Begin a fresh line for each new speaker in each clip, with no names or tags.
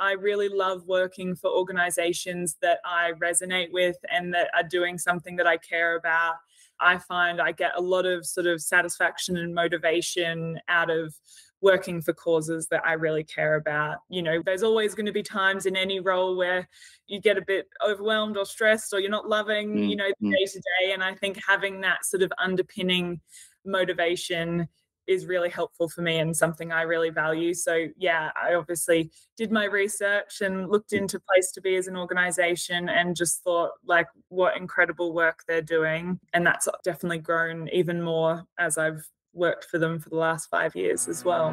I really love working for organizations that I resonate with and that are doing something that I care about. I find I get a lot of sort of satisfaction and motivation out of working for causes that I really care about. You know, there's always going to be times in any role where you get a bit overwhelmed or stressed, or you're not loving, you know, the day to day. And I think having that sort of underpinning motivation is really helpful for me and something I really value. So yeah, I obviously did my research and looked into Place to Be as an organization and just thought, like, what incredible work they're doing. And that's definitely grown even more as I've worked for them for the last 5 years as well.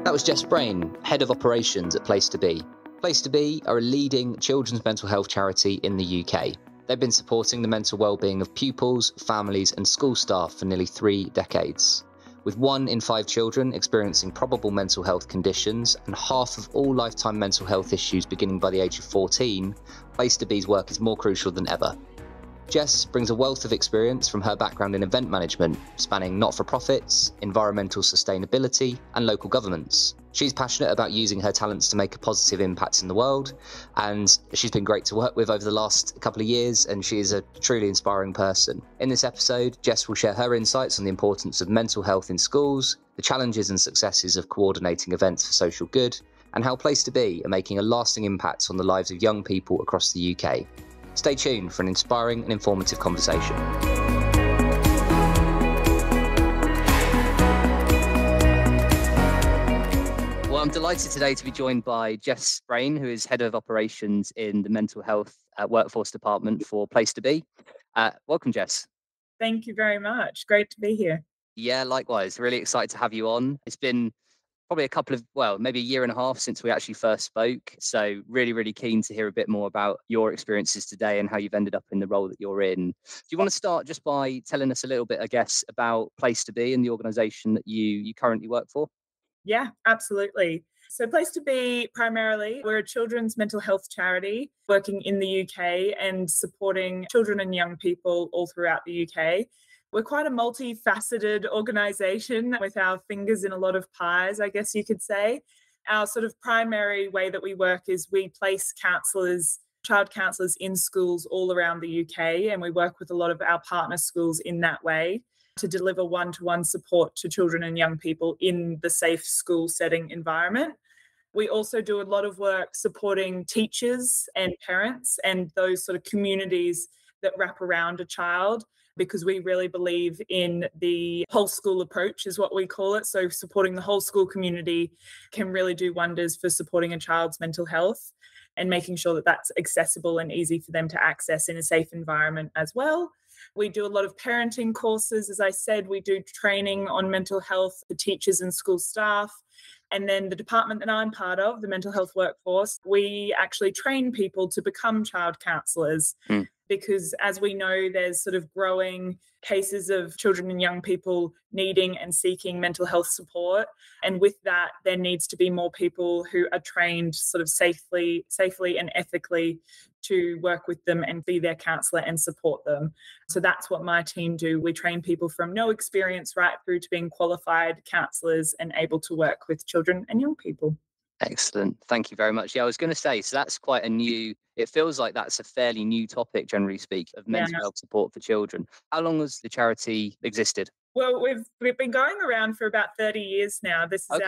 That was Jess Brain, Head of Operations at Place to Be. Place to Be are a leading children's mental health charity in the UK. They've been supporting the mental well-being of pupils, families and school staff for nearly 3 decades. With 1 in 5 children experiencing probable mental health conditions and half of all lifetime mental health issues beginning by the age of 14, Place to Be's work is more crucial than ever. Jess brings a wealth of experience from her background in event management, spanning not-for-profits, environmental sustainability and local governments. She's passionate about using her talents to make a positive impact in the world, and she's been great to work with over the last couple of years, and she is a truly inspiring person. In this episode, Jess will share her insights on the importance of mental health in schools, the challenges and successes of coordinating events for social good, and how Place to Be are making a lasting impact on the lives of young people across the UK. Stay tuned for an inspiring and informative conversation. Well, I'm delighted today to be joined by Jess Brain, who is Head of Operations in the Mental Health Workforce Department for Place to Be. Welcome, Jess.
Thank you very much. Great to be here.
Yeah, likewise. Really excited to have you on. It's been probably maybe a year and a half since we actually first spoke. So really keen to hear a bit more about your experiences today and how you've ended up in the role that you're in. Do you want to start just by telling us a little bit, I guess, about Place to Be and the organisation that you currently work for?
Yeah, absolutely. So Place to Be, primarily, we're a children's mental health charity working in the UK and supporting children and young people all throughout the UK. We're quite a multifaceted organisation with our fingers in a lot of pies, I guess you could say. Our sort of primary way that we work is we place child counsellors in schools all around the UK, and we work with a lot of our partner schools in that way to deliver one-to-one support to children and young people in the safe school setting environment. We also do a lot of work supporting teachers and parents and those sort of communities that wrap around a child, because we really believe in the whole school approach, is what we call it. So supporting the whole school community can really do wonders for supporting a child's mental health and making sure that that's accessible and easy for them to access in a safe environment as well. We do a lot of parenting courses. As I said, we do training on mental health for teachers and school staff. And then the department that I'm part of, the mental health workforce, we actually train people to become child counsellors. Because as we know, there's sort of growing cases of children and young people needing and seeking mental health support. And with that, there needs to be more people who are trained sort of safely and ethically to work with them and be their counsellor and support them. So that's what my team do. We train people from no experience right through to being qualified counsellors and able to work with children and young people.
Excellent. Thank you very much. Yeah, I was going to say, so that's quite it feels like that's a fairly new topic, generally speaking, of mental health support for children. How long has the charity existed?
Well, we've been going around for about 30 years now. This is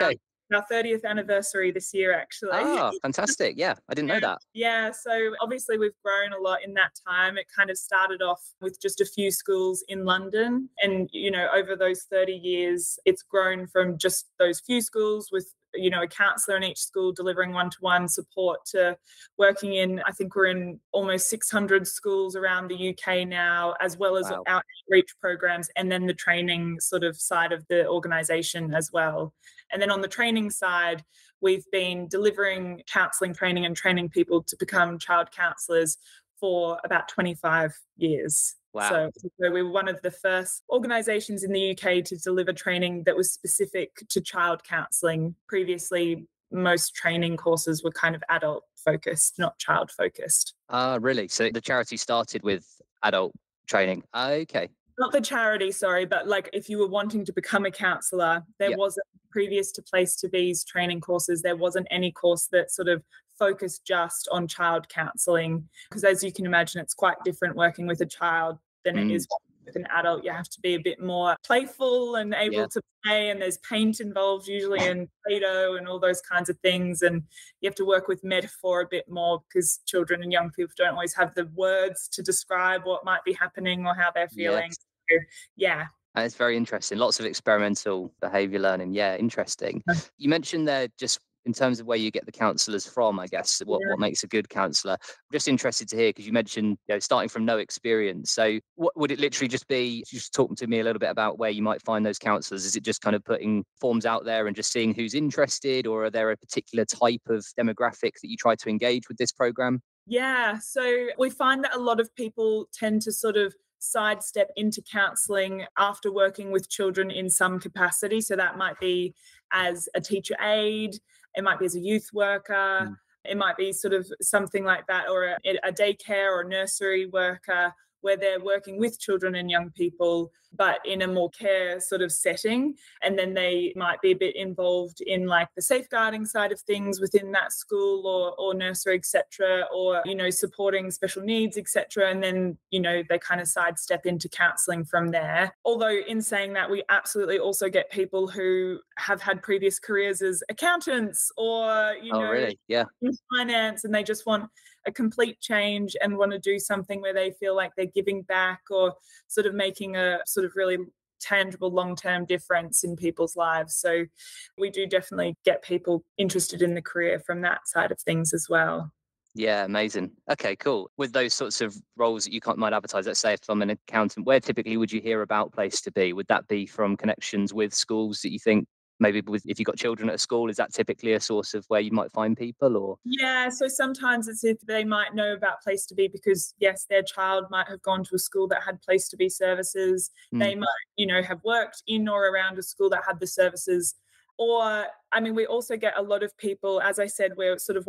our 30th anniversary this year, actually.
Ah, fantastic. Yeah, I didn't know that.
Yeah, so obviously we've grown a lot in that time. It kind of started off with just a few schools in London. And, you know, over those 30 years, it's grown from just those few schools with, you know, a counsellor in each school delivering one-to-one support to working in, I think we're in almost 600 schools around the UK now, as well as our outreach programs and then the training sort of side of the organisation as well. And then on the training side, we've been delivering counselling training and training people to become child counsellors for about 25 years.
Wow.
So we were one of the first organisations in the UK to deliver training that was specific to child counselling. Previously, most training courses were kind of adult focused, not child focused.
Really? So the charity started with adult training. Okay.
Not the charity, sorry, but like if you were wanting to become a counsellor, there wasn't previous to Place to Be's training courses, there wasn't any course that sort of focused just on child counselling, because as you can imagine, it's quite different working with a child than it is with an adult. You have to be a bit more playful and able to play, and there's paint involved usually, and Play-Doh and all those kinds of things, and you have to work with metaphor a bit more because children and young people don't always have the words to describe what might be happening or how they're feeling. So, yeah.
And it's very interesting. Lots of experimental behavior learning. Yeah, interesting. You mentioned there, just in terms of where you get the counsellors from, I guess, what makes a good counsellor. I'm just interested to hear, because you mentioned, starting from no experience. So what would it literally just be? Just talking to me a little bit about where you might find those counsellors. Is it just kind of putting forms out there and just seeing who's interested, or are there a particular type of demographic that you try to engage with this program?
Yeah, so we find that a lot of people tend to sort of sidestep into counselling after working with children in some capacity. So that might be as a teacher aide, it might be as a youth worker, it might be sort of something like that, or a daycare or nursery worker, where they're working with children and young people, but in a more care sort of setting. And then they might be a bit involved in like the safeguarding side of things within that school or nursery, etc., or, supporting special needs, etc. And then, they kind of sidestep into counselling from there. Although in saying that, we absolutely also get people who have had previous careers as accountants or,
really? Yeah.
in finance, and they just want a complete change and want to do something where they feel like they're giving back or sort of making a sort of really tangible long-term difference in people's lives. So we do definitely get people interested in the career from that side of things as well.
Yeah, amazing. Okay, cool. With those sorts of roles that you might advertise, let's say if I'm an accountant, where typically would you hear about Place to Be? Would that be from connections with schools that you think, maybe if you've got children at a school, is that typically a source of where you might find people? Or
Yeah, so sometimes it's if they might know about Place to Be because, yes, their child might have gone to a school that had Place to Be services. They might, have worked in or around a school that had the services. Or, we also get a lot of people, as I said, we're sort of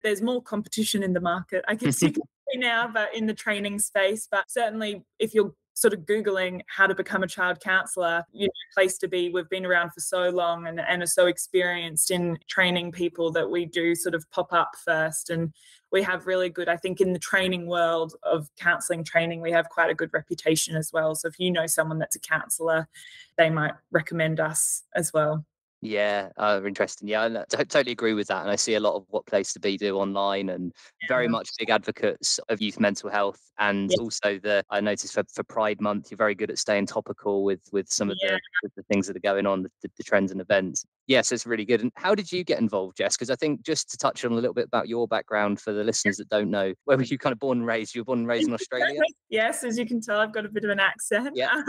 there's more competition in the market, I guess you can say now, but in the training space. But certainly if you're sort of Googling how to become a child counsellor, Place to Be, we've been around for so long and are so experienced in training people that we do sort of pop up first. And we have really good, I think in the training world of counselling training, we have quite a good reputation as well. So if you know someone that's a counsellor, they might recommend us as well.
Yeah, interesting. Yeah, I totally agree with that. And I see a lot of what Place to Be do online, and very much big advocates of youth mental health. And
Yeah.
also I noticed for Pride Month, you're very good at staying topical with some of the things that are going on, the trends and events. Yes, it's really good. And how did you get involved, Jess? Because I think just to touch on a little bit about your background for the listeners that don't know, where were you kind of born and raised? You were born and raised in Australia?
Yes, as you can tell, I've got a bit of an accent.
Yeah.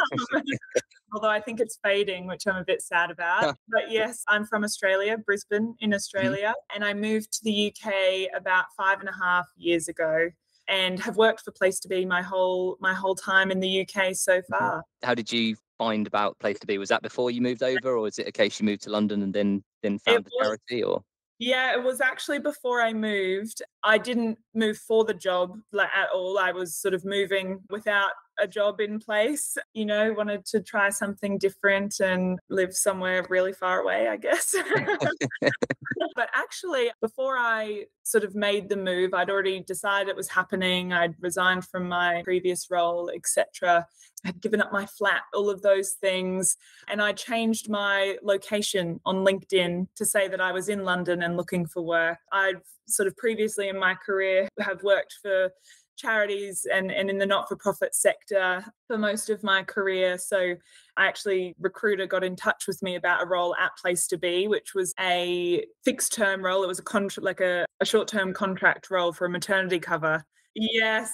Although I think it's fading, which I'm a bit sad about. But yes, I'm from Australia, Brisbane in Australia, and I moved to the UK about 5.5 years ago and have worked for Place to Be my whole time in the UK so far.
How did you find about Place to Be? Was that before you moved over, or is it a case you moved to London and then found the charity? Or
Yeah, it was actually before I moved. I didn't move for the job at all. I was sort of moving without a job in place, wanted to try something different and live somewhere really far away, I guess. But actually, before I sort of made the move, I'd already decided it was happening. I'd resigned from my previous role, etc. I'd given up my flat, all of those things. And I changed my location on LinkedIn to say that I was in London and looking for work. I'd sort of previously in my career have worked for charities and in the not-for-profit sector for most of my career. So recruiter got in touch with me about a role at Place to Be, which was a fixed-term role. It was a short-term contract role for a maternity cover. Yeah,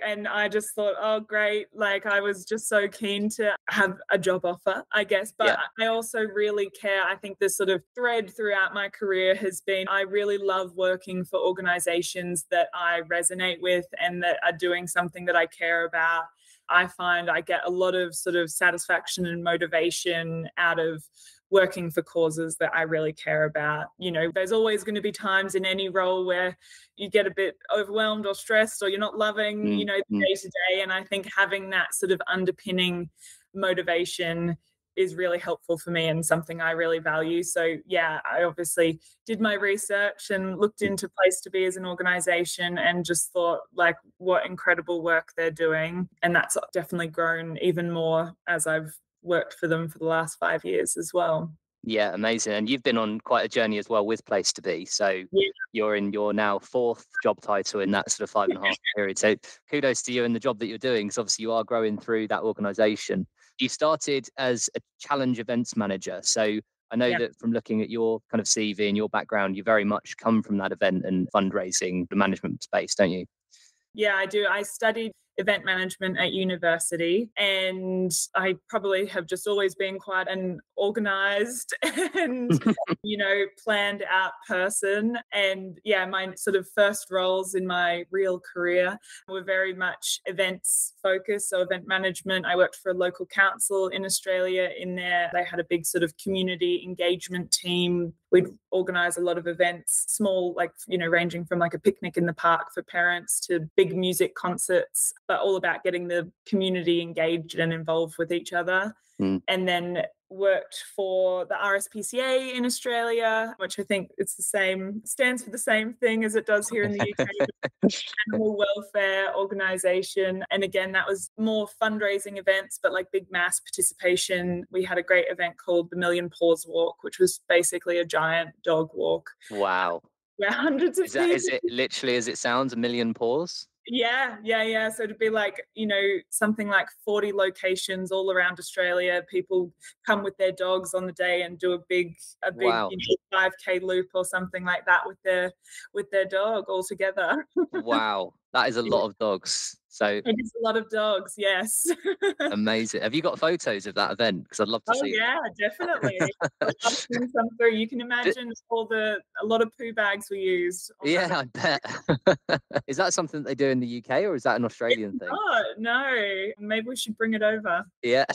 and I just thought, oh, great. I was just so keen to have a job offer, I guess. But I also really care. I think the sort of thread throughout my career has been I really love working for organizations that I resonate with and that are doing something that I care about. I find I get a lot of sort of satisfaction and motivation out of working for causes that I really care about. There's always going to be times in any role where you get a bit overwhelmed or stressed or you're not loving, the day to day. And I think having that sort of underpinning motivation is really helpful for me and something I really value. So yeah, I obviously did my research and looked into Place to Be as an organization and just thought like what incredible work they're doing. And that's definitely grown even more as I've worked for them for the last 5 years as well.
Yeah, amazing. And you've been on quite a journey as well with Place to Be. So
Yeah.
you're in your now fourth job title in that sort of 5.5 period. So kudos to you and the job that you're doing, because obviously you are growing through that organization. You started as a challenge events manager. So I know
Yeah.
that from looking at your kind of CV and your background, you very much come from that event and fundraising management space, don't you?
Yeah, I do. I studied event management at university, and I probably have just always been quite an organized and, planned out person. And yeah, my sort of first roles in my real career were very much events focused. So event management. I worked for a local council in Australia. In there, they had a big sort of community engagement team. We'd organize a lot of events, small, like, ranging from like a picnic in the park for parents to big music concerts, but all about getting the community engaged and involved with each other.
Mm.
And then worked for the RSPCA in Australia, which I think stands for the same thing as it does here in the UK, animal welfare organisation. And again, that was more fundraising events, but like big mass participation. We had a great event called the Million Paws Walk, which was basically a giant dog walk.
Wow.
Where hundreds of people.
Is it literally as it sounds, a million paws?
Yeah. So to be like, something like 40 locations all around Australia, people come with their dogs on the day and do a big
Wow.
5K loop or something like that with their dog all together.
Wow. That is a
Yeah,
lot of dogs. So
it is a lot of dogs, yes.
amazing. Have you got photos of that event? Because I'd love to
Oh
see
yeah, definitely. I've seen some through. You can
them.
imagine a lot of poo bags we used on that.
Yeah, I bet. Is that something they do in the UK, or is that an Australian thing?
Oh no, maybe we should bring it over.
Yeah,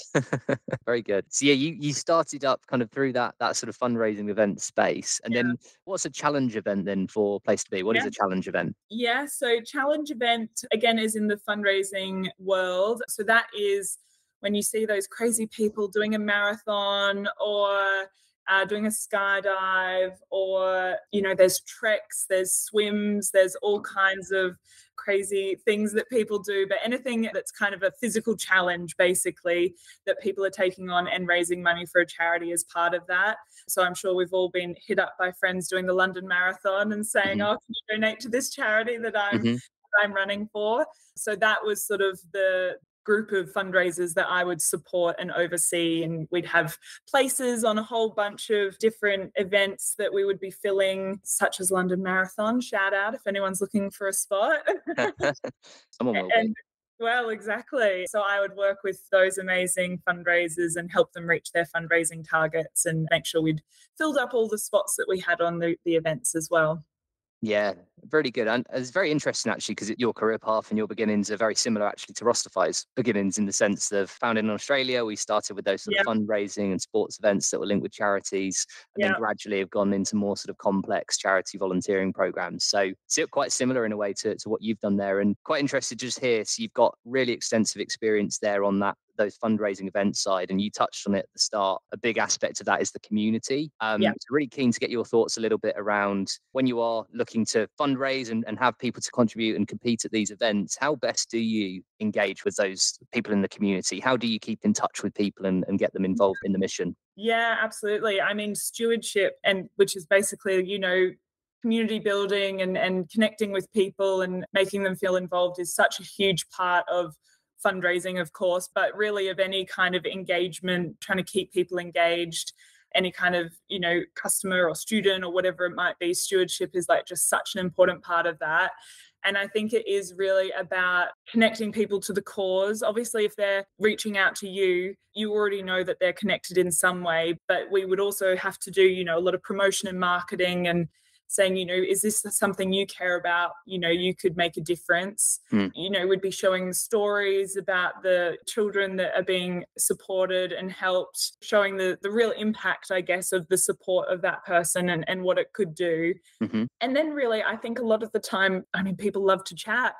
very good. So yeah, you started up kind of through that sort of fundraising event space, and
Yeah.
then what's a challenge event then for Place to Be? What is
Yeah.
a challenge event?
Yeah, so challenge event again is in the fundraising world. So that is when you see those crazy people doing a marathon or doing a skydive, or there's treks, there's swims, there's all kinds of crazy things that people do, but anything that's kind of a physical challenge basically that people are taking on and raising money for a charity as part of that. So I'm sure we've all been hit up by friends doing the London Marathon and saying,
Hmm.
oh, can you donate to this charity that
Hmm.
I'm running for? So that was sort of the group of fundraisers that I would support and oversee. And we'd have places on a whole bunch of different events that we would be filling, such as London Marathon. Shout out if anyone's looking for a spot.
Someone will be.
And well, exactly. So I would work with those amazing fundraisers and help them reach their fundraising targets and make sure we'd filled up all the spots that we had on the events as well.
Yeah, really good. And it's very interesting actually, because your career path and your beginnings are very similar actually to Rosterfy's beginnings, in the sense of founded in Australia. We started with those sort
Yeah,
of fundraising and sports events that were linked with charities, and then
yeah.
gradually have gone into more sort of complex charity volunteering programs. So quite similar in a way to what you've done there, and quite interested just here. So you've got really extensive experience there on those fundraising event side, and you touched on it at the start. A big aspect of that is the community.
Yeah.
So really keen to get your thoughts a little bit around when you are looking to fundraise and have people to contribute and compete at these events. How best do you engage with those people in the community? How do you keep in touch with people and get them involved in the mission?
Yeah, absolutely. I mean, stewardship, and which is basically, community building and connecting with people and making them feel involved is such a huge part of fundraising, of course, but really of any kind of engagement, trying to keep people engaged, any kind of, customer or student or whatever it might be. Stewardship is like just such an important part of that. And I think it is really about connecting people to the cause. Obviously, if they're reaching out to you, you already know that they're connected in some way, but we would also have to do, a lot of promotion and marketing and saying, is this something you care about? You could make a difference.
Mm.
We'd be showing stories about the children that are being supported and helped, showing the real impact, I guess, of the support of that person and what it could do.
Mm-hmm.
And then really, I think a lot of the time, I mean, people love to chat.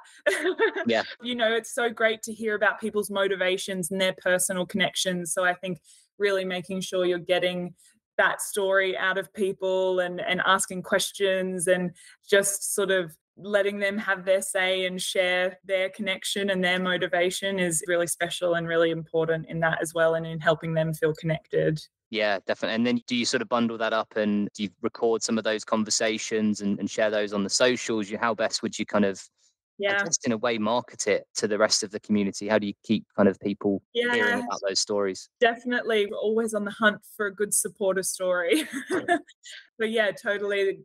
Yeah.
It's so great to hear about people's motivations and their personal connections. So I think really making sure you're getting that story out of people and asking questions and just sort of letting them have their say and share their connection and their motivation is really special and really important in that as well, and in helping them feel connected.
Yeah, definitely. And then do you sort of bundle that up and do you record some of those conversations and share those on the socials? How best would you kind of, I
Yeah.
guess, in a way, market it to the rest of the community? How do you keep kind of people hearing
Yeah.
about those stories?
Definitely, we're always on the hunt for a good supporter story. But yeah, totally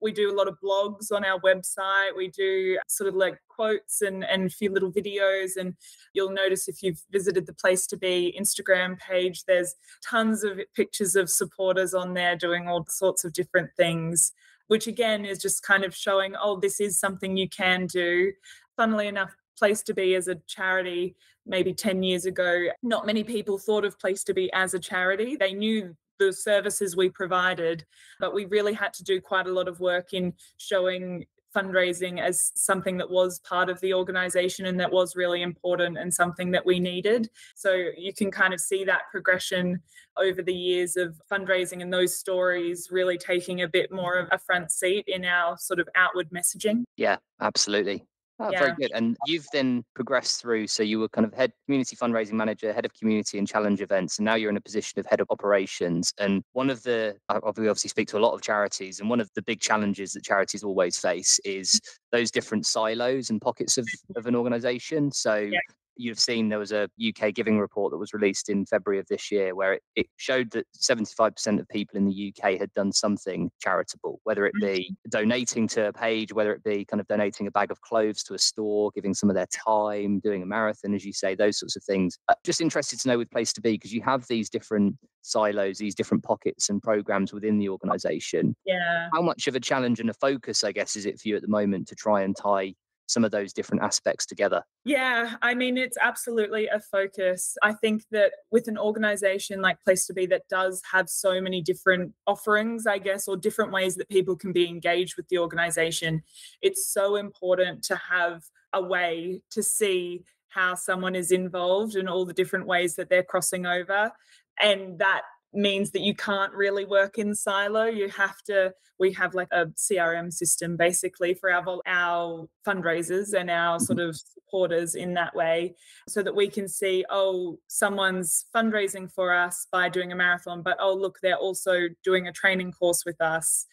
we do a lot of blogs on our website. We do sort of like quotes and a few little videos. And you'll notice if you've visited the Place to Be Instagram page, there's tons of pictures of supporters on there doing all sorts of different things, which again is just kind of showing, oh, this is something you can do. Funnily enough, Place to Be as a charity, maybe 10 years ago, not many people thought of Place to Be as a charity. They knew the services we provided, but we really had to do quite a lot of work in showing fundraising as something that was part of the organization and that was really important and something that we needed. So you can kind of see that progression over the years of fundraising and those stories really taking a bit more of a front seat in our sort of outward messaging.
Yeah, absolutely. Oh, very
Yeah.
good. And you've then progressed through. So you were kind of head community fundraising manager, head of community and challenge events, and now you're in a position of head of operations. And one of the, we obviously speak to a lot of charities, and one of the big challenges that charities always face is those different silos and pockets of an organization. So
Yeah.
you've seen there was a UK giving report that was released in February of this year where it showed that 75% of people in the UK had done something charitable, whether it be donating to a page, whether it be kind of donating a bag of clothes to a store, giving some of their time, doing a marathon, as you say, those sorts of things. Just interested to know with Place to Be, because you have these different silos, these different pockets and programs within the organization.
Yeah.
How much of a challenge and a focus, I guess, is it for you at the moment to try and tie some of those different aspects together?
Yeah, I mean, it's absolutely a focus. I think that with an organization like Place to Be that does have so many different offerings, I guess, or different ways that people can be engaged with the organization, it's so important to have a way to see how someone is involved and all the different ways that they're crossing over. And that means that you can't really work in silo. We have like a CRM system basically for our fundraisers and our sort of supporters in that way, so that we can see, oh, someone's fundraising for us by doing a marathon, but oh, look, they're also doing a training course with us.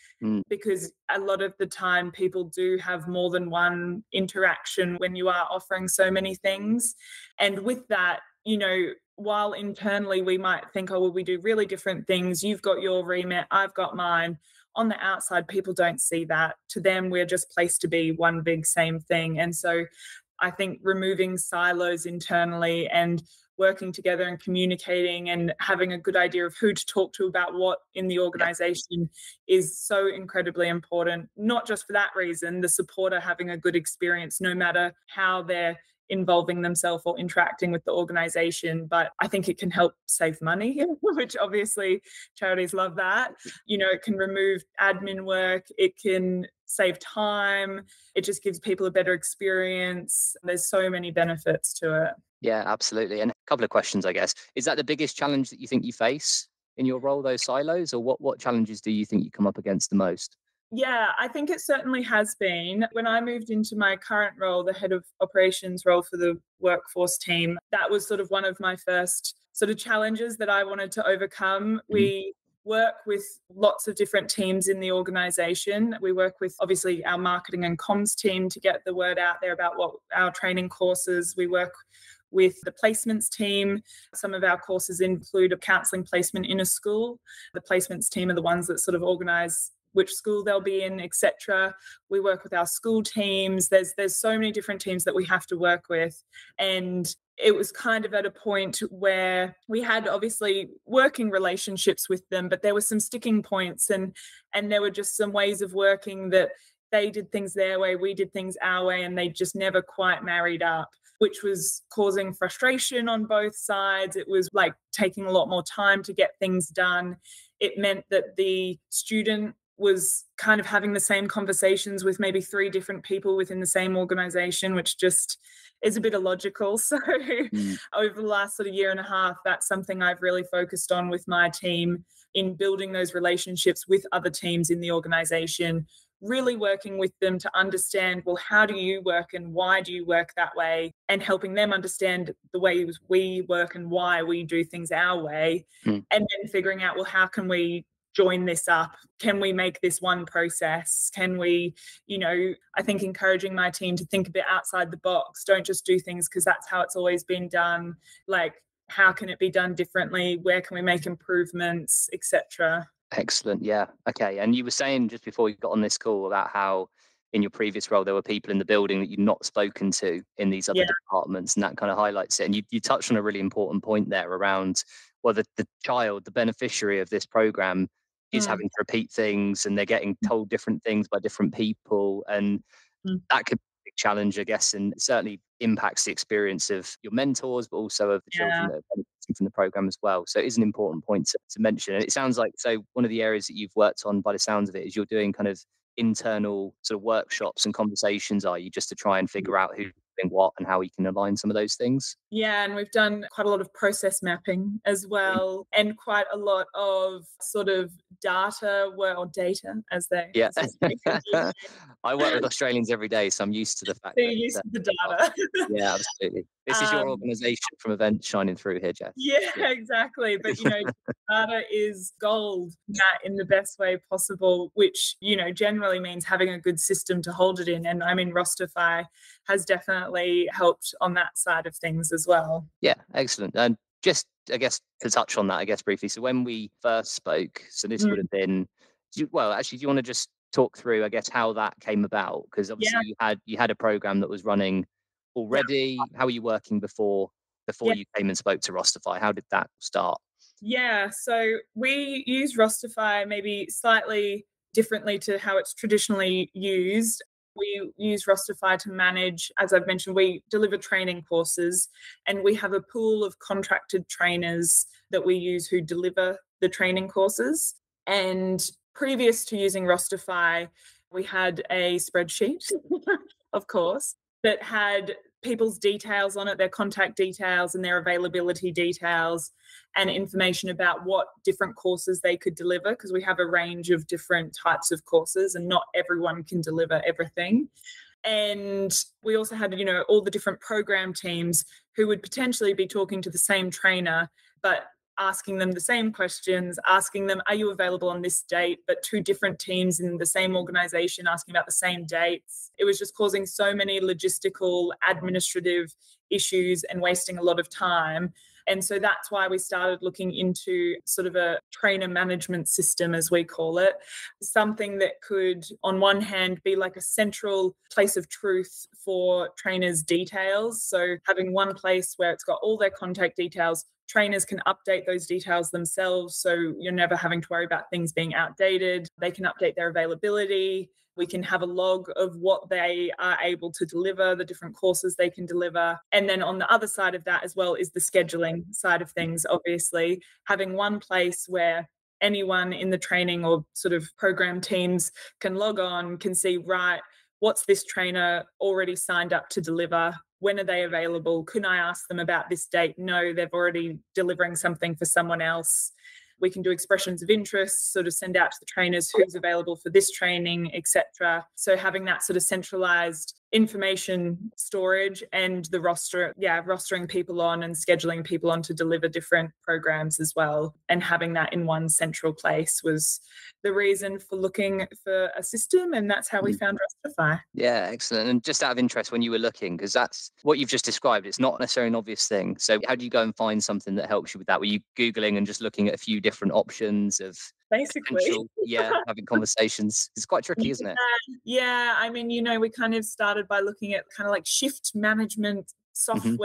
Because a lot of the time people do have more than one interaction when you are offering so many things. And with that, while internally we might think, oh, well, we do really different things. You've got your remit, I've got mine. On the outside, people don't see that. To them, we're just Placed to Be one big same thing. And so I think removing silos internally and working together and communicating and having a good idea of who to talk to about what in the organization is so incredibly important, not just for that reason, the supporter having a good experience no matter how they're involving themselves or interacting with the organization, but I think it can help save money, which obviously charities love that. It can remove admin work, it can save time, it just gives people a better experience. There's so many benefits to it.
Yeah, absolutely. And a couple of questions, I guess. Is that the biggest challenge that you think you face in your role, those silos, or what challenges do you think you come up against the most?
Yeah, I think it certainly has been. When I moved into my current role, the head of operations role for the workforce team, that was sort of one of my first sort of challenges that I wanted to overcome. We work with lots of different teams in the organization. We work with obviously our marketing and comms team to get the word out there about what our training courses. We work with the placements team. Some of our courses include a counselling placement in a school. The placements team are the ones that sort of organise which school they'll be in, etc. We work with our school teams. There's so many different teams that we have to work with. And it was kind of at a point where we had obviously working relationships with them, but there were some sticking points and there were just some ways of working that they did things their way, we did things our way, and they just never quite married up, which was causing frustration on both sides. It was like taking a lot more time to get things done. It meant that the student was kind of having the same conversations with maybe 3 different people within the same organization, which just is a bit illogical. So over the last sort of year and a half, that's something I've really focused on with my team, in building those relationships with other teams in the organization, really working with them to understand, well, how do you work and why do you work that way? And helping them understand the ways we work and why we do things our way. And then figuring out, well, how can we join this up? Can we make this one process? Can we, I think encouraging my team to think a bit outside the box. Don't just do things because that's how it's always been done. Like, how can it be done differently? Where can we make improvements, etc.?
Excellent. Yeah. Okay. And you were saying just before you got on this call about how in your previous role there were people in the building that you'd not spoken to in these other departments, and that kind of highlights it. And you touched on a really important point there around, well, the child, the beneficiary of this program, is having to repeat things, and they're getting told different things by different people, and that could be a big challenge, I guess, and it certainly impacts the experience of your mentors, but also of the children that are benefiting from the program as well. So it is an important point to mention. And it sounds like, so one of the areas that you've worked on by the sounds of it is you're doing kind of internal sort of workshops and conversations, are you, just to try and figure out who's doing what and how we can align some of those things?
Yeah, and we've done quite a lot of process mapping as well, and quite a lot of sort of data, as they speak.
I work with Australians every day, so I'm used to the fact
that you're used to the data.
Yeah, absolutely. This is your organisation from events shining through here, Jess.
Yeah, exactly. But, data is gold in the best way possible, which, generally means having a good system to hold it in. And I mean, Rosterfy has definitely helped on that side of things as well.
Yeah, excellent. And just, I guess, to touch on that, I guess, briefly. So when we first spoke, so this would have been, do you want to just talk through, I guess, how that came about? Because obviously you had a program that was running already. How were you working before you came and spoke to Rosterfy? How did that start?
Yeah, so we use Rosterfy maybe slightly differently to how it's traditionally used. We use Rosterfy to manage, as I've mentioned, we deliver training courses, and we have a pool of contracted trainers that we use who deliver the training courses. And previous to using Rosterfy, we had a spreadsheet, of course, that had people's details on it, their contact details and their availability details, and information about what different courses they could deliver, because we have a range of different types of courses and not everyone can deliver everything. And we also had, all the different program teams who would potentially be talking to the same trainer, but asking them the same questions, asking them, are you available on this date? But 2 different teams in the same organization asking about the same dates. It was just causing so many logistical, administrative issues and wasting a lot of time. And so that's why we started looking into sort of a trainer management system, as we call it, something that could, on one hand, be like a central place of truth for trainers' details. So having one place where it's got all their contact details, trainers can update those details themselves, so you're never having to worry about things being outdated. They can update their availability. We can have a log of what they are able to deliver, the different courses they can deliver. And then on the other side of that as well is the scheduling side of things, obviously. Having one place where anyone in the training or sort of program teams can log on, can see, right, what's this trainer already signed up to deliver? When are they available? Can I ask them about this date? No, they're already delivering something for someone else. We can do expressions of interest, sort of send out to the trainers who's available for this training, etc. So having that sort of centralized information storage and the rostering people on and scheduling people on to deliver different programs as well, and having that in one central place was the reason for looking for a system, and that's how we found Rosterfy.
Yeah, excellent. And just out of interest, when you were looking, because that's what you've just described, it's not necessarily an obvious thing. So how do you go and find something that helps you with that? Were you Googling and just looking at a few different options of
basically
having conversations? It's quite tricky, isn't it?
Yeah, I mean, we kind of started by looking at kind of like shift management software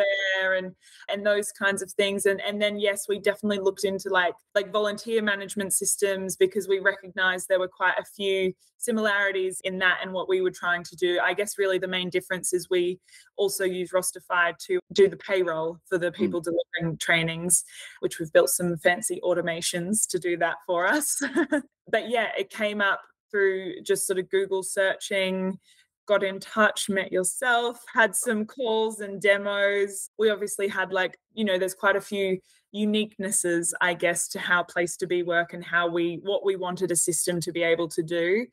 and those kinds of things, and then yes, we definitely looked into like volunteer management systems, because we recognized there were quite a few similarities in that and what we were trying to do. I guess really the main difference is we also use Rosterfy to do the payroll for the people delivering trainings, which we've built some fancy automations to do that for us. But yeah, it came up through just sort of Google searching, got in touch, met yourself, had some calls and demos. We obviously had there's quite a few uniquenesses, I guess, to how Place to Be work and what we wanted a system to be able to do.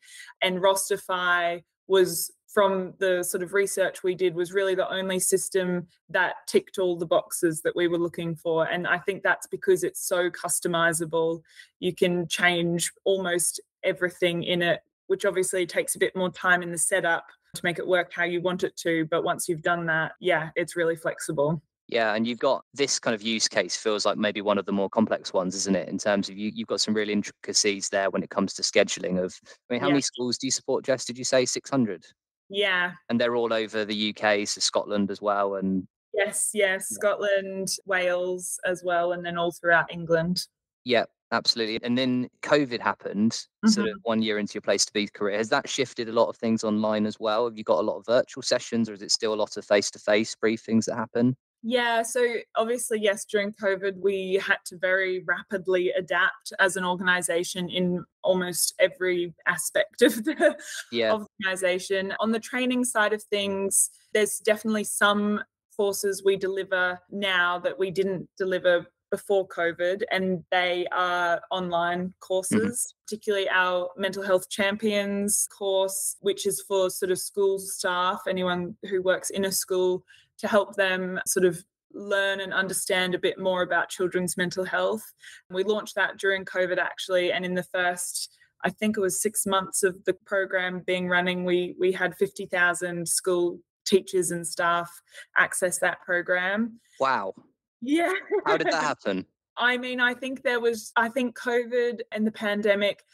And Rosterfy was, from the sort of research we did, was really the only system that ticked all the boxes that we were looking for. And I think that's because it's so customizable. You can change almost everything in it, which obviously takes a bit more time in the setup to make it work how you want it to. But once you've done that, yeah, it's really flexible.
Yeah, and you've got this kind of use case feels like maybe one of the more complex ones, isn't it? In terms of you've got some real intricacies there when it comes to scheduling of, I mean, how
Yeah.
many schools do you support, Jess? Did you say 600?
Yeah.
And they're all over the UK, so Scotland as well. And
Yes, yes. Scotland, Wales as well, and then all throughout England.
yeah, absolutely. And then COVID happened sort of
Mhm.
1 year into your Place to Be career. Has that shifted a lot of things online as well? Have you got a lot of virtual sessions, or is it still a lot of face-to-face briefings that happen?
Yeah, so obviously, yes, during COVID, we had to very rapidly adapt as an organization in almost every aspect of the
Yeah.
organization. On the training side of things, there's definitely some courses we deliver now that we didn't deliver before COVID, and they are online
Mhm.
courses, particularly our mental health champions course, which is for sort of school staff, anyone who works in a school, to help them sort of learn and understand a bit more about children's mental health. We launched that during COVID, actually, and in the first, I think it was 6 months of the program being running, we had 50,000 school teachers and staff access that program.
Wow.
Yeah.
How did that happen?
I mean, I think COVID and the pandemic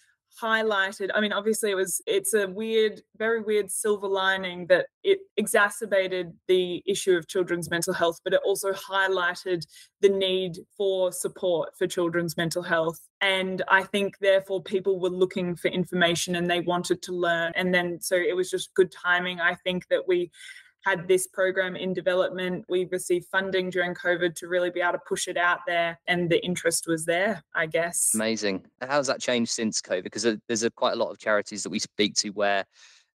highlighted, I mean, obviously it's a weird, very weird silver lining that it exacerbated the issue of children's mental health, but it also highlighted the need for support for children's mental health. And I think therefore people were looking for information and they wanted to learn. And then so it was just good timing, I think, that we had this program in development. We received funding during COVID to really be able to push it out there, and the interest was there, I guess.
Amazing. How's that changed since COVID? Because there's quite a lot of charities that we speak to where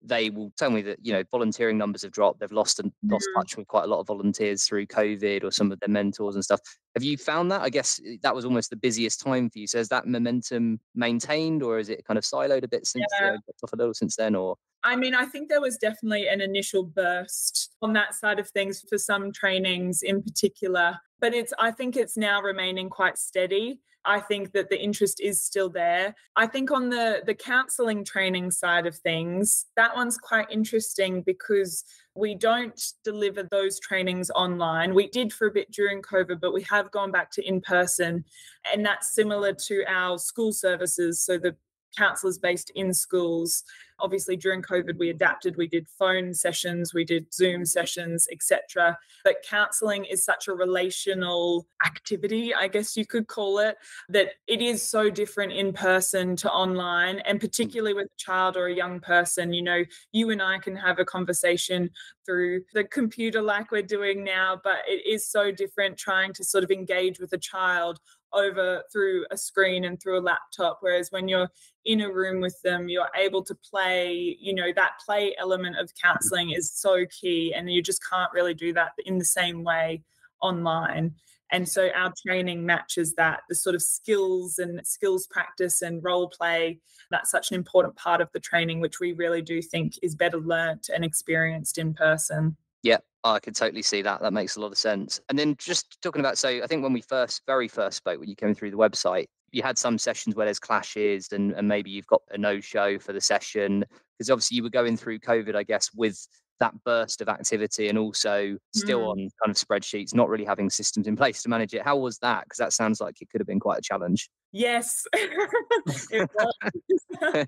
they will tell me that volunteering numbers have dropped. They've lost
Mm.
touch with quite a lot of volunteers through COVID or some of their mentors and stuff. Have you found that? I guess that was almost the busiest time for you. So has that momentum maintained, or is it kind of siloed a bit since
Yeah.
dropped off a little since then? Or
I mean, I think there was definitely an initial burst on that side of things for some trainings in particular, but I think it's now remaining quite steady. I think that the interest is still there. I think on the counselling training side of things, that one's quite interesting because we don't deliver those trainings online. We did for a bit during COVID, but we have gone back to in person, and that's similar to our school services. So the counsellors based in schools. Obviously, during COVID, we adapted. We did phone sessions, we did Zoom sessions, etc. But counselling is such a relational activity, I guess you could call it, that it is so different in person to online. And particularly with a child or a young person, you and I can have a conversation through the computer like we're doing now, but it is so different trying to sort of engage with a child over through a screen and through a laptop. Whereas when you're in a room with them, you're able to play, that play element of counseling is so key, and you just can't really do that in the same way online. And so our training matches that, the sort of skills and skills practice and role play. That's such an important part of the training, which we really do think is better learnt and experienced in person.
yeah, I can totally see that. That makes a lot of sense. And then just talking about, so I think when we very first spoke, when you came through the website, you had some sessions where there's clashes and maybe you've got a no-show for the session. Because obviously you were going through COVID, I guess, with that burst of activity and also still
Mm.
on kind of spreadsheets, not really having systems in place to manage it. How was that? Because that sounds like it could have been quite a challenge.
Yes, it was.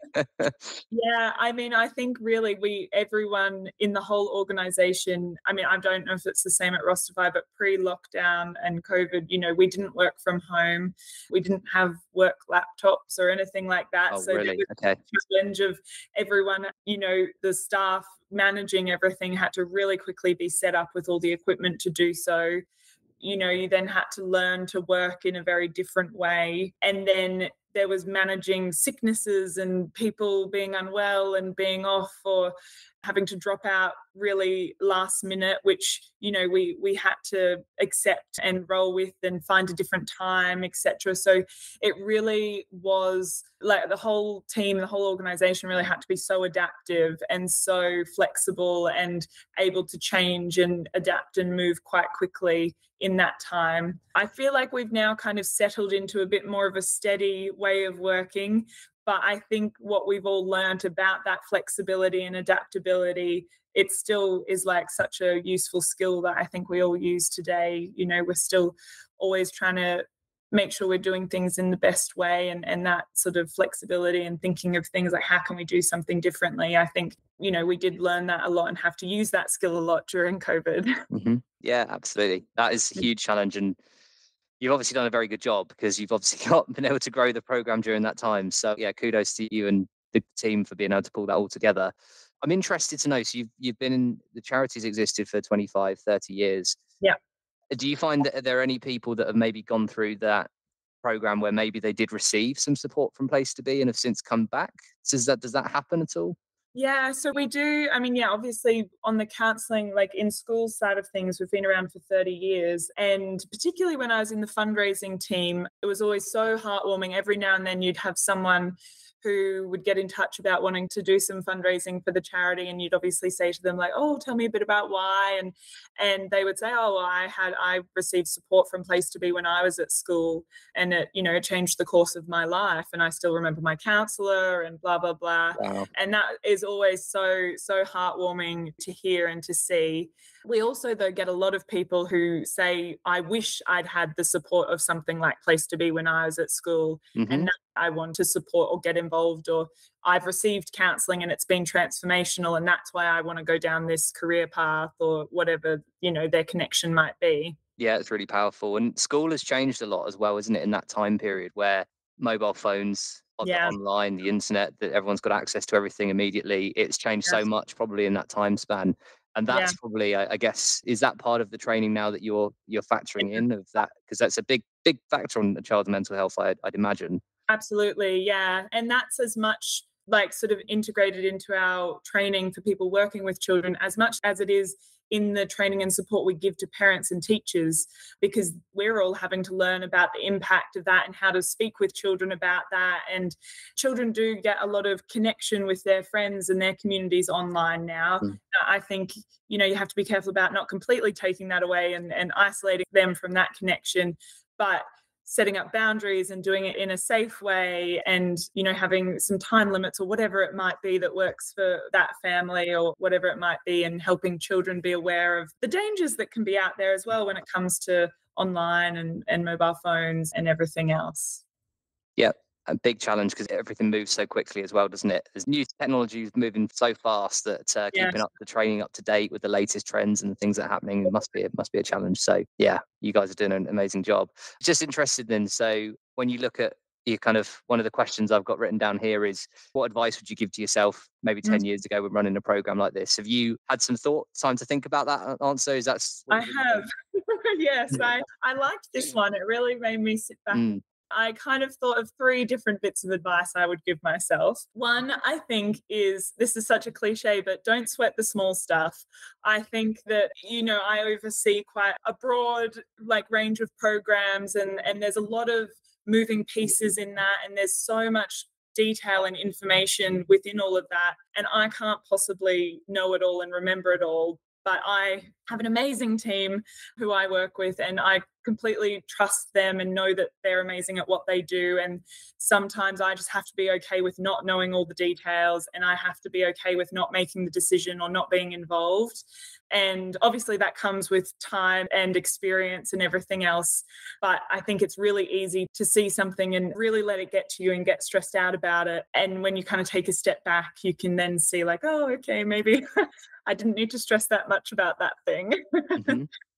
Yeah, I mean, I think really everyone in the whole organization, I mean, I don't know if it's the same at Rosterfy, but pre-lockdown and COVID, we didn't work from home. We didn't have work laptops or anything like that.
Oh,
So there
really?
was
Okay.
a challenge of everyone, the staff managing everything had to really quickly be set up with all the equipment to do so. You then had to learn to work in a very different way. And then there was managing sicknesses and people being unwell and being off or having to drop out really last minute, which, you know, we had to accept and roll with and find a different time, etc. So it really was like the whole team, the whole organization really had to be so adaptive and so flexible and able to change and adapt and move quite quickly in that time. I feel like we've now kind of settled into a bit more of a steady way of working. But I think what we've all learned about that flexibility and adaptability, it still is like such a useful skill that I think we all use today. You know, we're still always trying to make sure we're doing things in the best way, and that sort of flexibility and thinking of things like how can we do something differently. I think, you know, we did learn that a lot and have to use that skill a lot during COVID.
Yeah, absolutely. That is a huge challenge. And you've obviously done a very good job because you've obviously been able to grow the program during that time. So yeah, kudos to you and the team for being able to pull that all together. I'm interested to know, so you've been in the charities existed for 25, 30 years.
Yeah.
Do you find that there are any people that have maybe gone through that program where maybe they did receive some support from Place to Be and have since come back? Does that happen at all?
Yeah, so we do. I mean, yeah, obviously on the counselling, like in school side of things, we've been around for 30 years. And particularly when I was in the fundraising team, it was always so heartwarming. Every now and then you'd have someone who would get in touch about wanting to do some fundraising for the charity, and you'd obviously say to them like, oh, tell me a bit about why, and they would say, oh, well, I received support from Place to Be when I was at school, and it, you know, it changed the course of my life, and I still remember my counsellor and blah blah blah.
Wow.
And that is always so heartwarming to hear and to see. We also, though, get a lot of people who say, I wish I'd had the support of something like Place to Be when I was at school, and now I want to support or get involved, or I've received counselling and it's been transformational, and that's why I want to go down this career path, or whatever, you know, their connection might be.
Yeah, it's really powerful. And school has changed a lot as well, isn't it, in that time period where mobile phones,
Yeah.
online, the internet, that everyone's got access to everything immediately. It's changed so
Yes.
much probably in that time span. And
Yeah.
that's probably, I guess, is that part of the training now that you're factoring in of that? Because that's a big factor on a child's mental health, I'd imagine.
Absolutely, yeah. And that's as much like sort of integrated into our training for people working with children as much as it is in the training and support we give to parents and teachers, because we're all having to learn about the impact of that and how to speak with children about that. And children do get a lot of connection with their friends and their communities online now. I think, you know, you have to be careful about not completely taking that away and isolating them from that connection, but setting up boundaries and doing it in a safe way, and, you know, having some time limits or whatever it might be that works for that family or whatever it might be, and helping children be aware of the dangers that can be out there as well when it comes to online and mobile phones and everything else.
Yeah, a big challenge because everything moves so quickly as well, doesn't it? There's new technologies moving so fast that keeping
Yes.
up the training up to date with the latest trends and the things that are happening, it must be a challenge. So yeah, you guys are doing an amazing job. Just interested then. So when you look at you kind of one of the questions I've got written down here is what advice would you give to yourself maybe 10 years ago when running a program like this? Have you had some time to think about that answer? Is that what
I
you've been
have. Yes, I liked this one. It really made me sit back.
doing?
I kind of thought of 3 different bits of advice I would give myself. One, I think, is, this is such a cliche, but don't sweat the small stuff. I think that, you know, I oversee quite a broad like range of programs, and there's a lot of moving pieces in that, and there's so much detail and information within all of that, and I can't possibly know it all and remember it all. But I have an amazing team who I work with, and I completely trust them and know that they're amazing at what they do. And sometimes I just have to be okay with not knowing all the details, and I have to be okay with not making the decision or not being involved. And obviously that comes with time and experience and everything else. But I think it's really easy to see something and really let it get to you and get stressed out about it. And when you kind of take a step back, you can then see like, oh, okay, maybe I didn't need to stress that much about that thing.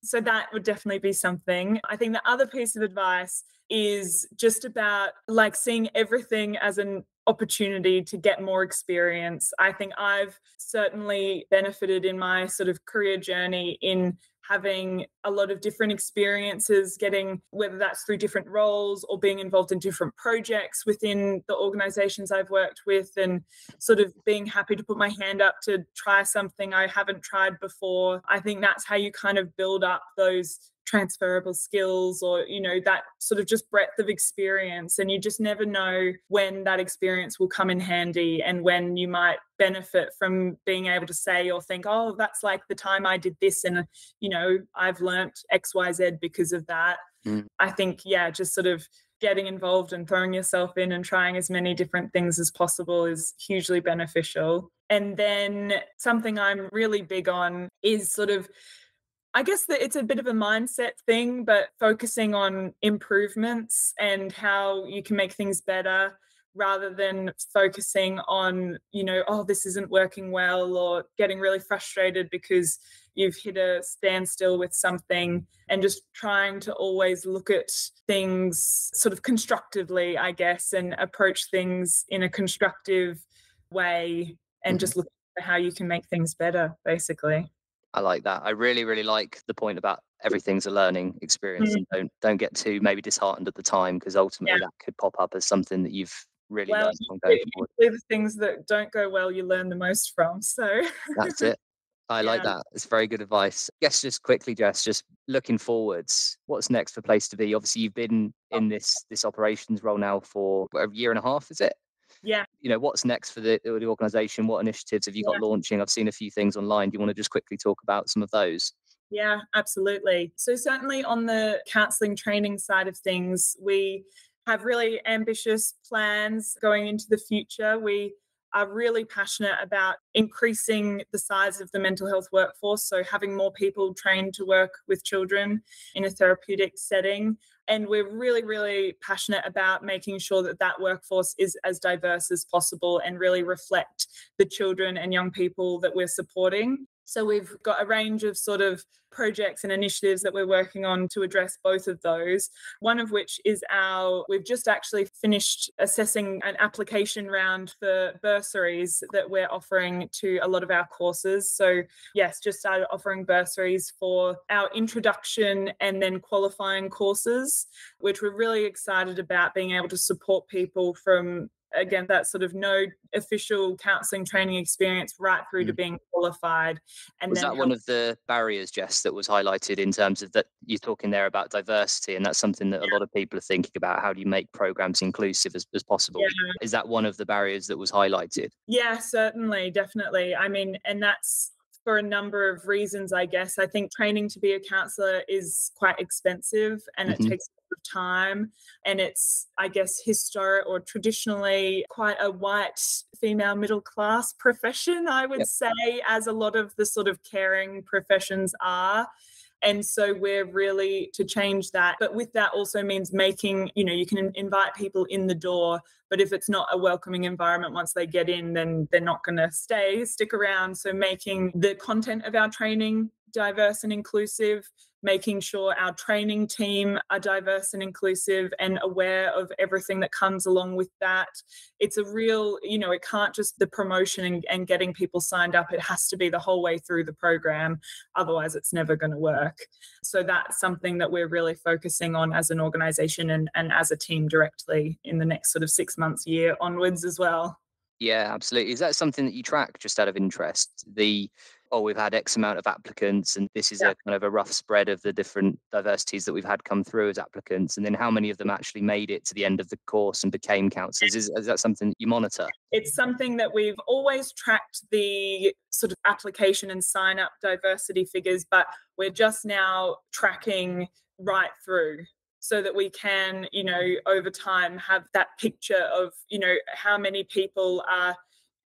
So that would definitely be something. I think the other piece of advice is just about like seeing everything as an opportunity to get more experience. I think I've certainly benefited in my sort of career journey in having a lot of different experiences, getting whether that's through different roles or being involved in different projects within the organizations I've worked with, and sort of being happy to put my hand up to try something I haven't tried before. I think that's how you kind of build up those transferable skills, or that sort of just breadth of experience, and you just never know when that experience will come in handy and when you might benefit from being able to say or think, oh, that's like the time I did this, and I've learnt XYZ because of that. I think just sort of getting involved and throwing yourself in and trying as many different things as possible is hugely beneficial. And then something I'm really big on is sort of, I guess that it's a bit of a mindset thing, but focusing on improvements and how you can make things better, rather than focusing on, oh, this isn't working well, or getting really frustrated because you've hit a standstill with something, and just trying to always look at things sort of constructively, I guess, and approach things in a constructive way, and just look at how you can make things better, basically.
I like that. I really, really like the point about everything's a learning experience, and don't get too maybe disheartened at the time, because ultimately that could pop up as something that you've really
Well,
learned from going forward.
usually the things that don't go well, you learn the most from. So
That's it. I like that. It's very good advice. I guess just quickly, Jess, just looking forwards, what's next for Place to Be? Obviously, you've been in this operations role now for a year and a half, is it?
Yeah.
What's next for the organization? What initiatives have you got launching? I've seen a few things online. Do you want to just quickly talk about some of those?
Yeah, absolutely. So certainly on the counselling training side of things, we have really ambitious plans going into the future. We are really passionate about increasing the size of the mental health workforce, so having more people trained to work with children in a therapeutic setting. And we're really, really passionate about making sure that that workforce is as diverse as possible and really reflect the children and young people that we're supporting. So we've got a range of sort of projects and initiatives that we're working on to address both of those. One of which is we've just actually finished assessing an application round for bursaries that we're offering to a lot of our courses. So yes, just started offering bursaries for our introduction and then qualifying courses, which we're really excited about, being able to support people from, again, that sort of no official counselling training experience right through to being qualified. And
Was
then
that one of the barriers, Jess, that was highlighted in terms of that you're talking there about diversity, and that's something that a lot of people are thinking about? How do you make programs inclusive as possible?
Yeah.
Is that one of the barriers that was highlighted?
Yeah, certainly, definitely. I mean, and that's for a number of reasons, I guess. I think training to be a counsellor is quite expensive, and it takes a lot of time. And it's, I guess, historic or traditionally quite a white female middle class profession, I would say, as a lot of the sort of caring professions are. And so we're really to change that. But with that also means making, you can invite people in the door, but if it's not a welcoming environment once they get in, then they're not going to stick around. So making the content of our training diverse and inclusive, making sure our training team are diverse and inclusive and aware of everything that comes along with that. It's a real, it can't just the promotion and getting people signed up. It has to be the whole way through the program. Otherwise, it's never going to work. So that's something that we're really focusing on as an organisation and as a team directly in the next sort of 6 months, year onwards as well.
Yeah, absolutely. Is that something that you track just out of interest? We've had X amount of applicants, and this is a kind of a rough spread of the different diversities that we've had come through as applicants, and then how many of them actually made it to the end of the course and became counsellors? Is that something that you monitor?
It's something that we've always tracked, the sort of application and sign up diversity figures, but we're just now tracking right through, so that we can, over time have that picture of, how many people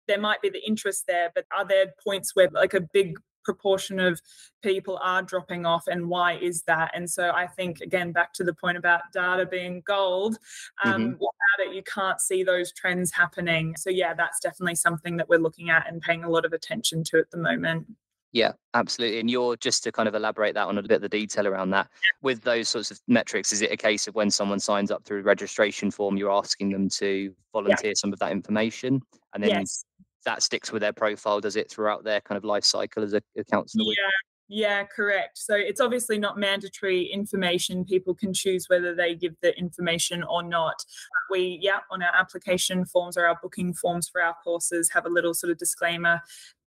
there might be the interest there, but are there points where like a big proportion of people are dropping off, and why is that? And so I think, again, back to the point about data being gold, without it, you can't see those trends happening. So yeah, that's definitely something that we're looking at and paying a lot of attention to at the moment.
Yeah, absolutely. And you're just to kind of elaborate that on a bit of the detail around that. With those sorts of metrics, is it a case of when someone signs up through a registration form, you're asking them to volunteer some of that information, and then
Yes.
that sticks with their profile, does it, throughout their kind of life cycle as a counsellor?
Yeah. Yeah, correct. So it's obviously not mandatory information. People can choose whether they give the information or not. We, yeah, on our application forms or our booking forms for our courses have a little sort of disclaimer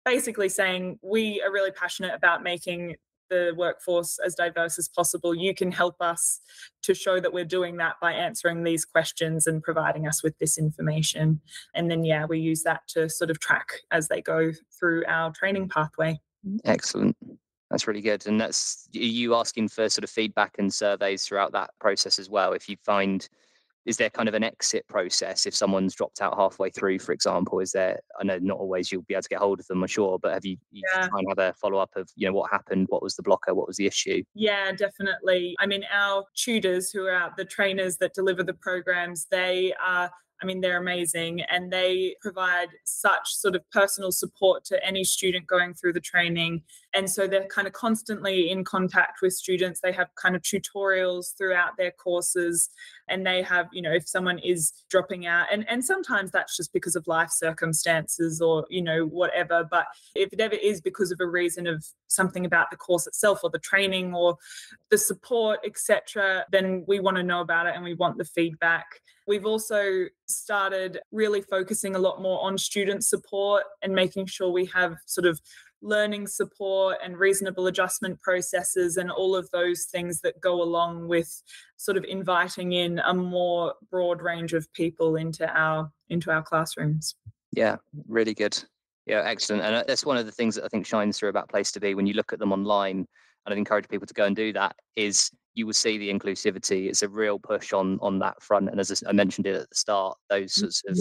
basically saying we are really passionate about making the workforce as diverse as possible. You can help us to show that we're doing that by answering these questions and providing us with this information. And then, yeah, we use that to sort of track as they go through our training pathway.
Excellent. That's really good. And that's you asking for sort of feedback and surveys throughout that process as well. If you find, is there kind of an exit process if someone's dropped out halfway through, for example? Is there, I know not always you'll be able to get hold of them, I'm sure, but have you
Yeah.
try and have a follow up of, what happened? What was the blocker? What was the issue?
Yeah, definitely. I mean, our tutors who are the trainers that deliver the programs, they are, I mean, they're amazing and they provide such sort of personal support to any student going through the training. And so they're kind of constantly in contact with students. They have kind of tutorials throughout their courses and they have, if someone is dropping out, and sometimes that's just because of life circumstances or, whatever. But if it ever is because of a reason of something about the course itself or the training or the support, etc., then we want to know about it and we want the feedback. We've also started really focusing a lot more on student support and making sure we have sort of learning support and reasonable adjustment processes and all of those things that go along with sort of inviting in a more broad range of people into our classrooms.
Yeah, really good. Yeah, excellent. And that's one of the things that I think shines through about Place to Be when you look at them online, and I'd encourage people to go and do that, is you will see the inclusivity. It's a real push on that front. And as I mentioned it at the start, those sorts of,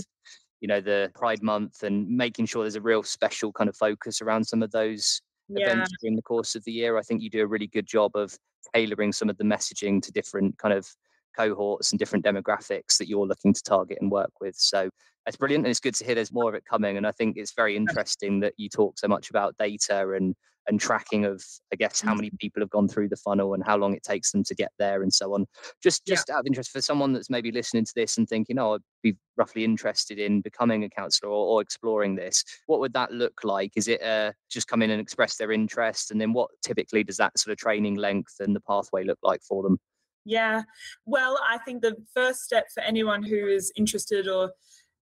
the Pride Month and making sure there's a real special kind of focus around some of those
Yeah,
events during the course of the year. I think you do a really good job of tailoring some of the messaging to different kind of cohorts and different demographics that you're looking to target and work with. So it's brilliant, and it's good to hear there's more of it coming. And I think it's very interesting that you talk so much about data and tracking of, I guess, how many people have gone through the funnel and how long it takes them to get there and so on. Just
yeah.
out of interest, for someone that's maybe listening to this and thinking, oh, I'd be roughly interested in becoming a counsellor or exploring this, what would that look like? Is it just come in and express their interest? And then what typically does that sort of training length and the pathway look like for them?
Yeah. Well, I think the first step for anyone who is interested or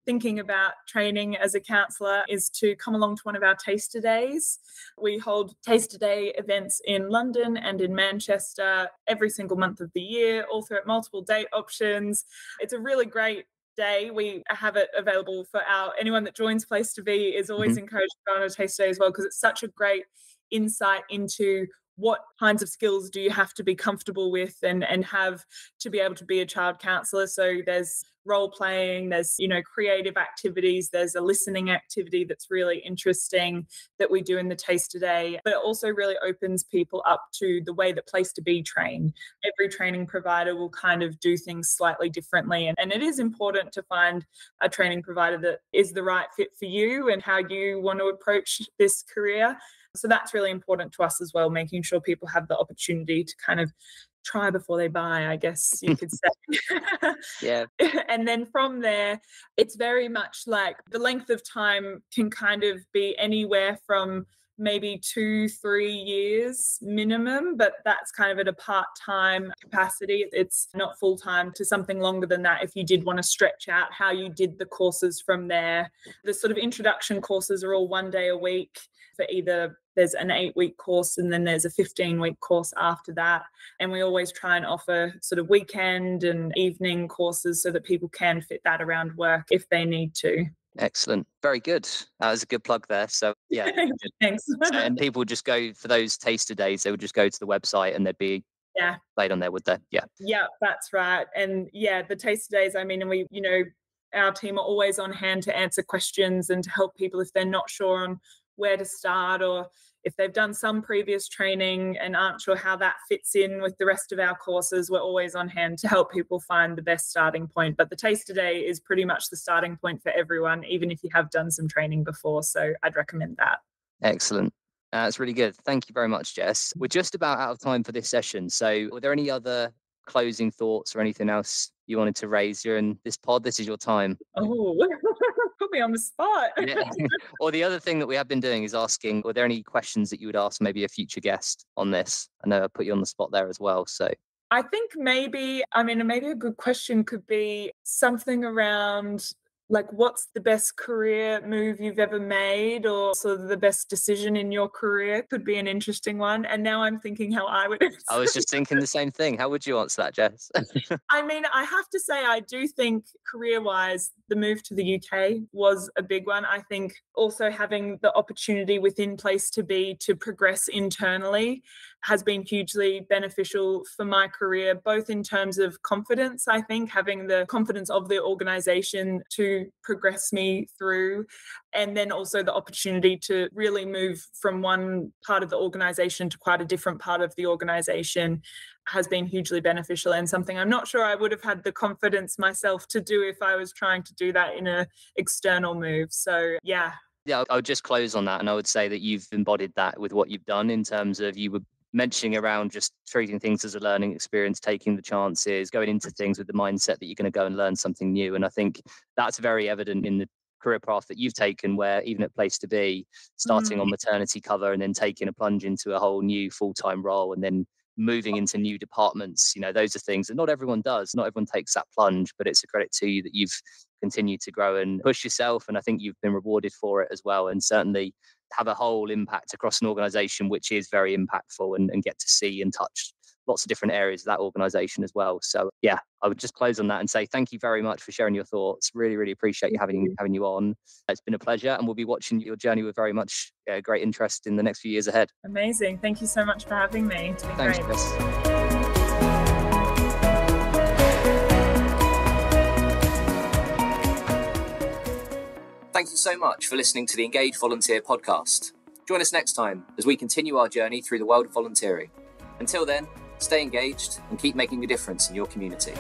thinking about training as a counsellor is to come along to one of our taster days. We hold taster day events in London and in Manchester every single month of the year, all through multiple date options. It's a really great day. We have it available for anyone that joins Place to Be is always encouraged to go on a taster day as well, because it's such a great insight into what kinds of skills do you have to be comfortable with and have to be able to be a child counsellor. So there's role playing, there's, creative activities, there's a listening activity that's really interesting that we do in the taster day, but it also really opens people up to the way that Place to Be train. Every training provider will kind of do things slightly differently. And it is important to find a training provider that is the right fit for you and how you want to approach this career. So that's really important to us as well, making sure people have the opportunity to kind of try before they buy, I guess you could say.
Yeah.
And then from there, it's very much like the length of time can kind of be anywhere from maybe 2-3 years minimum, but that's kind of at a part-time capacity. It's not full-time, to something longer than that if you did want to stretch out how you did the courses from there. The sort of introduction courses are all 1 day a week for either there's an 8-week course and then there's a 15-week course after that. And we always try and offer sort of weekend and evening courses so that people can fit that around work if they need to.
Excellent. Very good. That was a good plug there. So yeah.
Thanks.
And people just go for those taster days, they would just go to the website and they'd be played on there, would they? Yeah.
Yeah, that's right. And yeah, the taster days, I mean, and we, our team are always on hand to answer questions and to help people if they're not sure on where to start, or if they've done some previous training and aren't sure how that fits in with the rest of our courses. We're always on hand to help people find the best starting point. But the taster day is pretty much the starting point for everyone, even if you have done some training before. So I'd recommend that.
Excellent. That's really good. Thank you very much, Jess. We're just about out of time for this session. So were there any other closing thoughts or anything else you wanted to raise during this pod? This is your time.
Oh, me on the spot.
Yeah. Or the other thing that we have been doing is asking, were there any questions that you would ask maybe a future guest on this? I know I put you on the spot there as well. So
I think maybe a good question could be something around like, what's the best career move you've ever made, or sort of the best decision in your career could be an interesting one. And now I'm thinking how I would answer.
I was just thinking the same thing. How would you answer that, Jess?
I have to say, I do think career-wise, the move to the UK was a big one. I think also having the opportunity within Place to Be to progress internally has been hugely beneficial for my career, both in terms of confidence, I think, having the confidence of the organisation to progress me through, and then also the opportunity to really move from one part of the organisation to quite a different part of the organisation has been hugely beneficial, and something I'm not sure I would have had the confidence myself to do if I was trying to do that in an external move. So, yeah.
Yeah, I would just close on that. And I would say that you've embodied that with what you've done in terms of you were mentioning around just treating things as a learning experience, taking the chances, going into things with the mindset that you're going to go and learn something new. And I think that's very evident in the career path that you've taken, where even at Place to Be, starting on maternity cover and then taking a plunge into a whole new full-time role and then moving into new departments, those are things that not everyone does. Not everyone takes that plunge, but it's a credit to you that you've continued to grow and push yourself. And I think you've been rewarded for it as well. And certainly have a whole impact across an organization, which is very impactful, and get to see and touch lots of different areas of that organization as well. So yeah, I would just close on that and say thank you very much for sharing your thoughts. Really, really appreciate you having you on. It's been a pleasure, and we'll be watching your journey with very much great interest in the next few years ahead.
Amazing. Thank you so much for having me. It's been
Thanks,
great.
Chris. Thank you so much for listening to the Engage Volunteer podcast. Join us next time as we continue our journey through the world of volunteering. Until then, stay engaged and keep making a difference in your community.